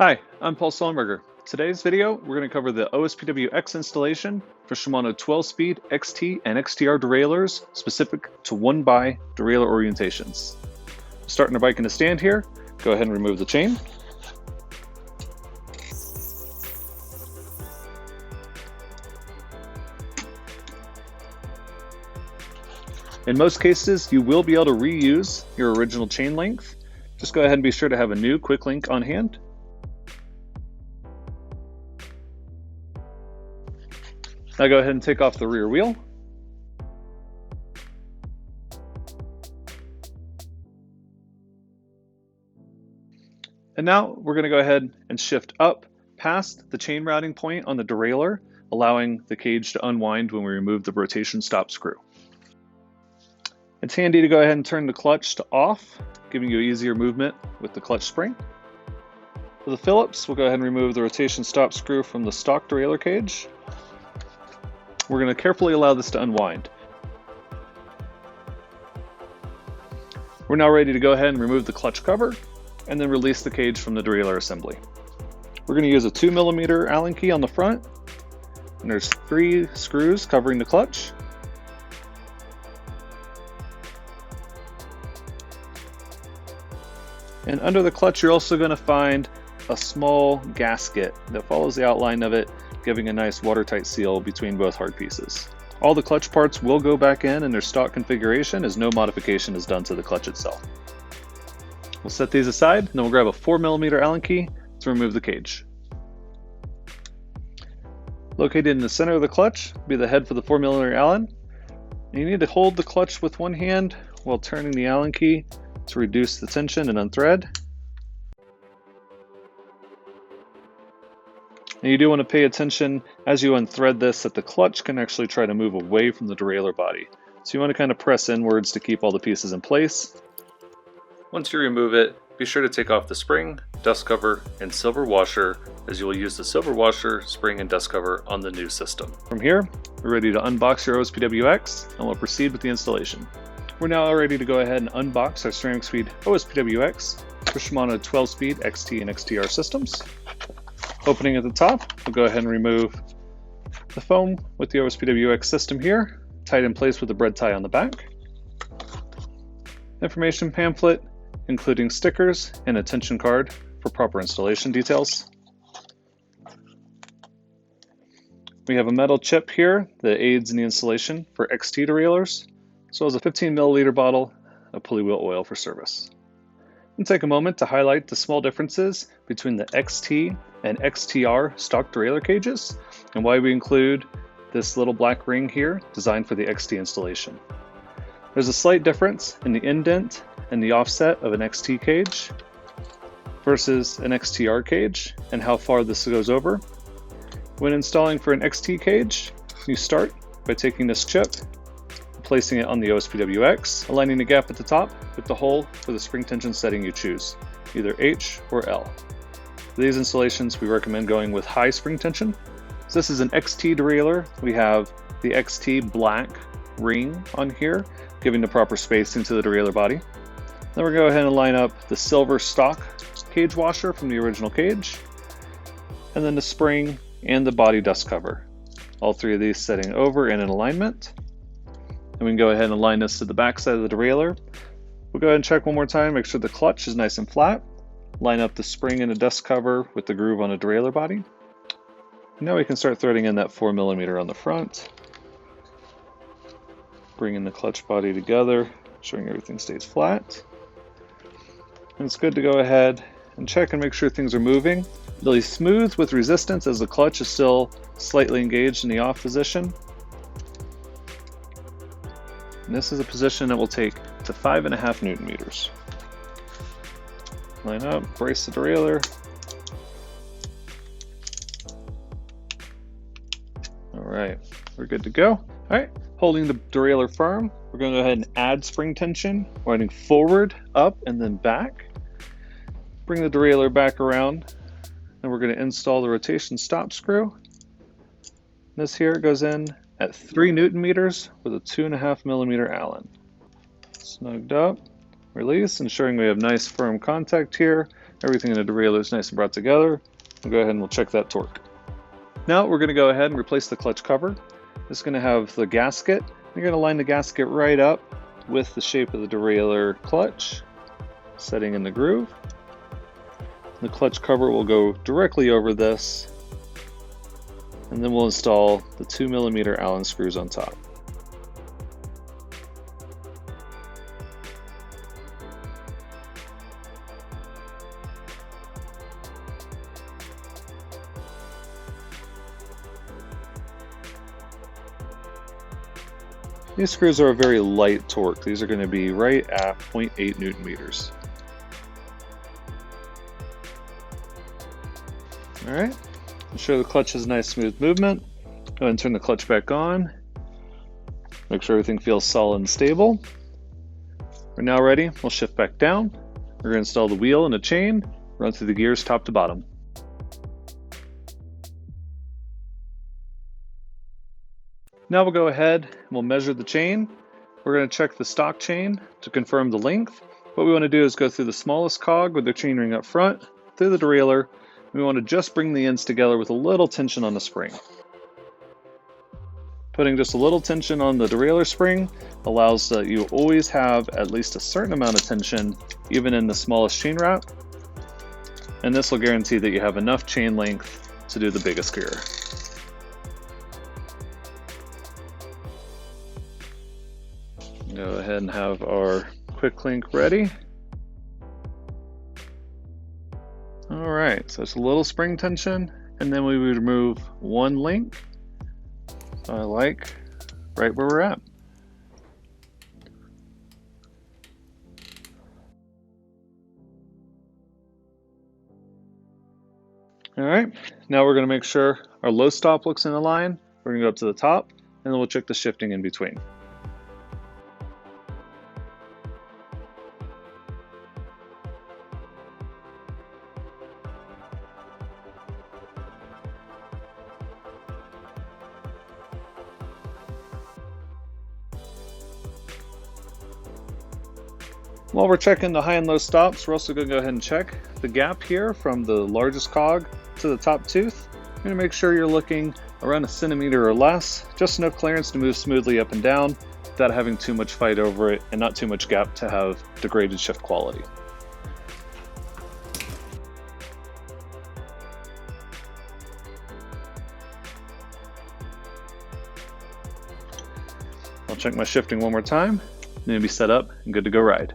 Hi, I'm Paul Sullenberger. Today's video, we're going to cover the OSPW X installation for Shimano 12-speed XT and XTR derailleurs specific to 1x derailleur orientations. Starting our bike in a stand here, go ahead and remove the chain. In most cases, you will be able to reuse your original chain length. Just go ahead and be sure to have a new quick link on hand. Now go ahead and take off the rear wheel. And now we're going to go ahead and shift up past the chain routing point on the derailleur, allowing the cage to unwind when we remove the rotation stop screw. It's handy to go ahead and turn the clutch to off, giving you easier movement with the clutch spring. For the Phillips, we'll go ahead and remove the rotation stop screw from the stock derailleur cage. We're going to carefully allow this to unwind. We're now ready to go ahead and remove the clutch cover and then release the cage from the derailleur assembly. We're going to use a 2mm Allen key on the front, and there's 3 screws covering the clutch. And under the clutch, you're also going to find a small gasket that follows the outline of it, giving a nice watertight seal between both hard pieces. All the clutch parts will go back in their stock configuration as no modification is done to the clutch itself. We'll set these aside, and then we'll grab a 4mm Allen key to remove the cage. Located in the center of the clutch will be the head for the 4mm Allen. And you need to hold the clutch with one hand while turning the Allen key to reduce the tension and unthread. And you do want to pay attention as you unthread this that the clutch can actually try to move away from the derailleur body. So you want to kind of press inwards to keep all the pieces in place. Once you remove it, be sure to take off the spring, dust cover, and silver washer, as you will use the silver washer, spring, and dust cover on the new system. From here, we're ready to unbox your OSPW X, and we'll proceed with the installation. We're now ready to go ahead and unbox our CeramicSpeed OSPW X for Shimano 12-speed XT and XTR systems. Opening at the top, we'll go ahead and remove the foam with the OSPW X system here, tied in place with a bread tie on the back. Information pamphlet, including stickers and a tension card for proper installation details. We have a metal chip here that aids in the installation for XT derailleurs, as well as a 15ml bottle of pulley wheel oil for service. And take a moment to highlight the small differences between the XT and XTR stock derailleur cages and why we include this little black ring here designed for the XT installation. There's a slight difference in the indent and the offset of an XT cage versus an XTR cage and how far this goes over. When installing for an XT cage, you start by taking this chip, placing it on the OSPW X, aligning the gap at the top with the hole for the spring tension setting you choose, either H or L. For these installations, we recommend going with high spring tension. So this is an XT derailleur. We have the XT black ring on here, giving the proper spacing to the derailleur body. Then we're going to go ahead and line up the silver stock cage washer from the original cage, and then the spring and the body dust cover. All 3 of these setting over and in alignment. And we can go ahead and align this to the back side of the derailleur. We'll go ahead and check one more time, make sure the clutch is nice and flat. Line up the spring and the dust cover with the groove on the derailleur body. And now we can start threading in that 4mm on the front. Bringing the clutch body together, ensuring everything stays flat. And it's good to go ahead and check and make sure things are moving. Really smooth with resistance as the clutch is still slightly engaged in the off position. And this is a position that will take to 5.5 Newton meters. Line up, brace the derailleur. All right, we're good to go. All right, holding the derailleur firm, we're going to go ahead and add spring tension, running forward, up, and then back. Bring the derailleur back around, and we're going to install the rotation stop screw. This here goes in at 3 Newton meters with a 2.5mm Allen. Snugged up, release, ensuring we have nice firm contact here Everything in the derailleur is nice and brought together. We'll go ahead and we'll check that torque. Now we're going to go ahead and replace the clutch cover. It's going to have the gasket. You're going to line the gasket right up with the shape of the derailleur clutch, setting in the groove. The clutch cover will go directly over this, and then we'll install the 2mm Allen screws on top. These screws are a very light torque. These are going to be right at 0.8 Newton meters. Alright, ensure the clutch has nice smooth movement. Go ahead and turn the clutch back on. Make sure everything feels solid and stable. We're now ready. We'll shift back down. We're going to install the wheel and a chain, run through the gears top to bottom. Now we'll go ahead and we'll measure the chain. We're going to check the stock chain to confirm the length. What we want to do is go through the smallest cog with the chain ring up front, through the derailleur. We want to just bring the ends together with a little tension on the spring. Putting just a little tension on the derailleur spring allows that you always have at least a certain amount of tension, even in the smallest chain wrap. And this will guarantee that you have enough chain length to do the biggest gear. Go ahead and have our quick link ready. All right, so it's a little spring tension, and then we would remove one link. So I like right where we're at. All right, now we're going to make sure our low stop looks in the line. We're going to go up to the top, and then we'll check the shifting in between. While we're checking the high and low stops, we're also going to go ahead and check the gap here from the largest cog to the top tooth. You're going to make sure you're looking around 1 centimeter or less, just enough clearance to move smoothly up and down without having too much fight over it and not too much gap to have degraded shift quality. I'll check my shifting one more time, then it'll be set up and good to go ride.